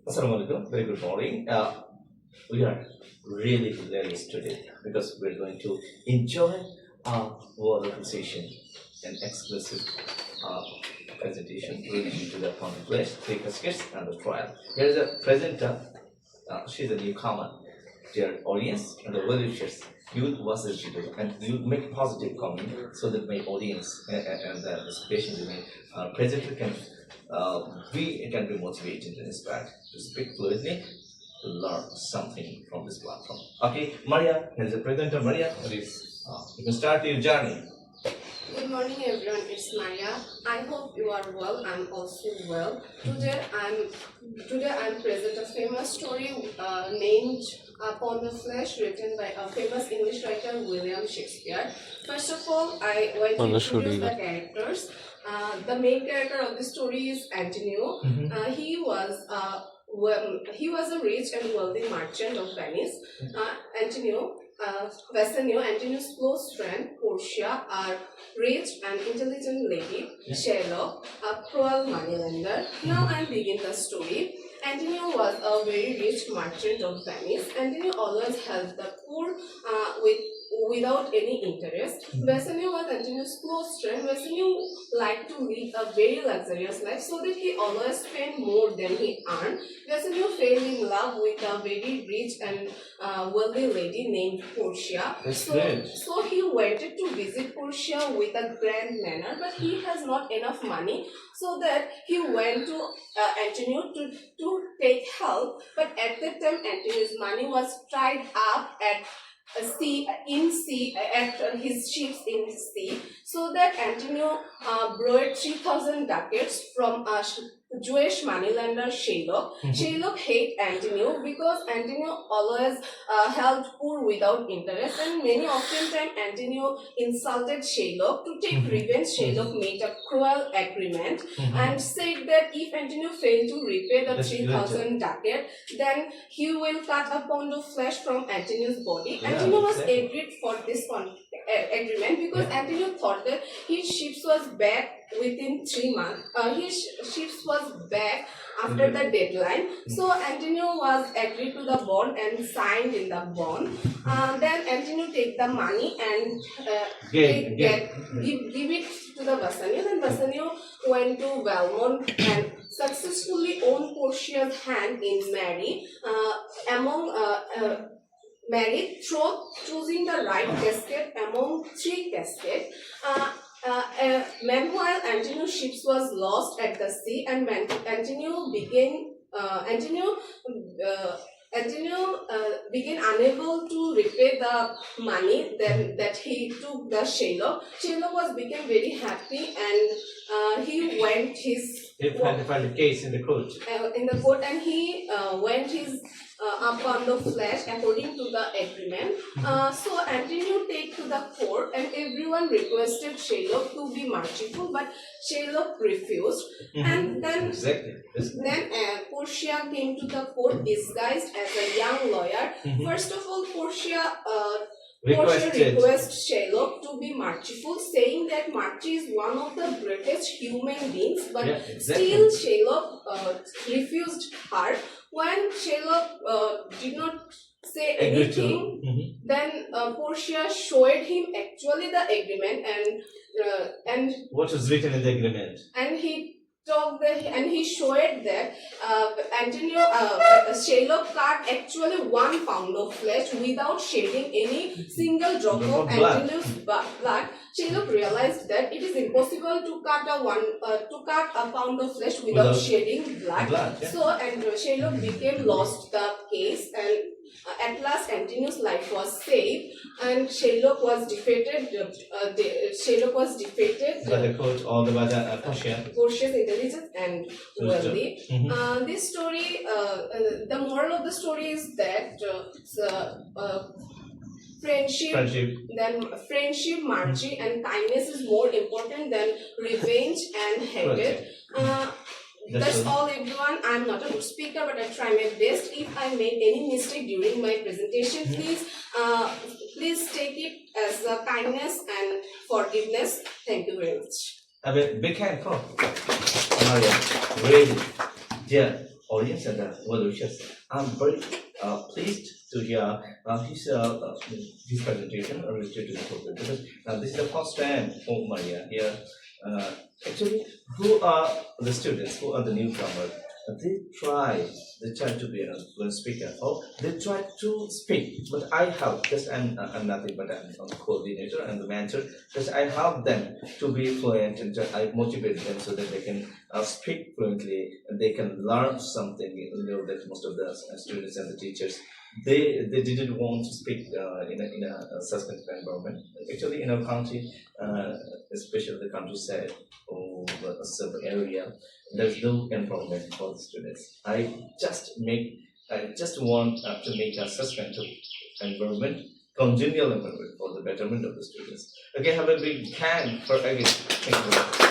Assalamualaikum. Very good morning. We are really hilarious today because we're going to enjoy our wonderful session and exclusive presentation related to the founding flesh, 3 caskets, and the trial. Here is a presenter. She's a newcomer. Dear audience and the well-wishers, you would watch this video and you make positive comment so that my audience and the patient, presenter can be motivated and inspired to speak fluently, to learn something from this platform. Okay, Mariya, here is the presenter. Mariya, you can start your journey. Good morning everyone, it's Mariya. I hope you are well. I'm also well. Today I'm present a famous story named Upon the Flesh, written by a famous English writer William Shakespeare. First of all, I want to introduce the characters. The main character of the story is Antonio. He was a rich and wealthy merchant of Venice. Antonio's close friend, Portia, a rich and intelligent lady, Sherlock, a cruel moneylender. Now I begin the story. Antonio was a very rich merchant of Venice. Antonio always helped the poor without any interest. Bassanio was Antonio's close friend. Bassanio liked to lead a very luxurious life so that he always spent more than he earned. Bassanio fell in love with a very rich and wealthy lady named Portia. So he wanted to visit Portia with a grand manner, but he has not enough money, so that he went to Antonio to take help. But at that time, Antonio's money was tied up at at his ships in the sea, so that Antonio borrowed 3,000 ducats from a Jewish moneylender Sherlock. Sherlock hated Antonio because Antonio always helped poor without interest, and many often times Antonio insulted Sherlock. To take revenge, Sherlock made a cruel agreement and said that if Antonio failed to repay the 3,000 ducats, then he will cut a pound of flesh from Antonio's body. Antonio was agreed for this agreement because Antonio thought that his ships was back within 3 months. His ships was back after the deadline. So Antonio was agreed to the bond and signed in the bond. Then Antonio take the money and give it to the Bassanio. Then Bassanio went to Valmont and successfully owned Portia's hand in marriage through choosing the right casket among 3 caskets. Meanwhile, Antonio's ships was lost at the sea, and Antonio began unable to repay the money that he took the Sherlock. Sherlock became very happy, and he went his filed the case in the court. And he went his upon the flesh according to the agreement. So Antonio take to the court, and everyone requested Sherlock to be merciful, but Sherlock refused. And then Portia came to the court disguised as a young lawyer. First of all, Portia requested Sherlock to be merciful, saying that mercy is one of the greatest human beings, but still Sherlock refused her. When Sherlock did not say anything, then Portia showed him actually the agreement and what was written in the agreement. And he showed that Sherlock cut actually 1 pound of flesh without shedding any single drop of Antonio's blood. Sherlock realized that it is impossible to cut a pound of flesh without shedding blood. So Sherlock became lost the case, and at last Antonio's life was saved, and Sherlock was defeated. By the court or by the Portia. Portia's intelligence and wealthy. This story, the moral of the story is that friendship, mercy, and kindness is more important than revenge and hatred. That's all, everyone. I'm not a good speaker, but I try my best. If I made any mistake during my presentation, please take it as a kindness and forgiveness. Thank you very much. A big hand for Mariya. Really, dear audience and the well wishers. I'm very pleased to hear his presentation related to the topic because this is the first time for Mariya here. Actually, who are the students? Who are the newcomers? They try to be a fluent speaker, or they try to speak. But I help. Just I'm nothing but I'm a coordinator and the mentor. Just I help them to be fluent and I motivate them so that they can speak fluently and they can learn something. You know that most of the students and the teachers they didn't want to speak in a such kind of environment. Actually, in our country, especially the countryside or the suburban area, there's no environment for the students. I just want to make a such kind of environment, congenial environment for the betterment of the students. Okay, have a big hand for again. Thank you.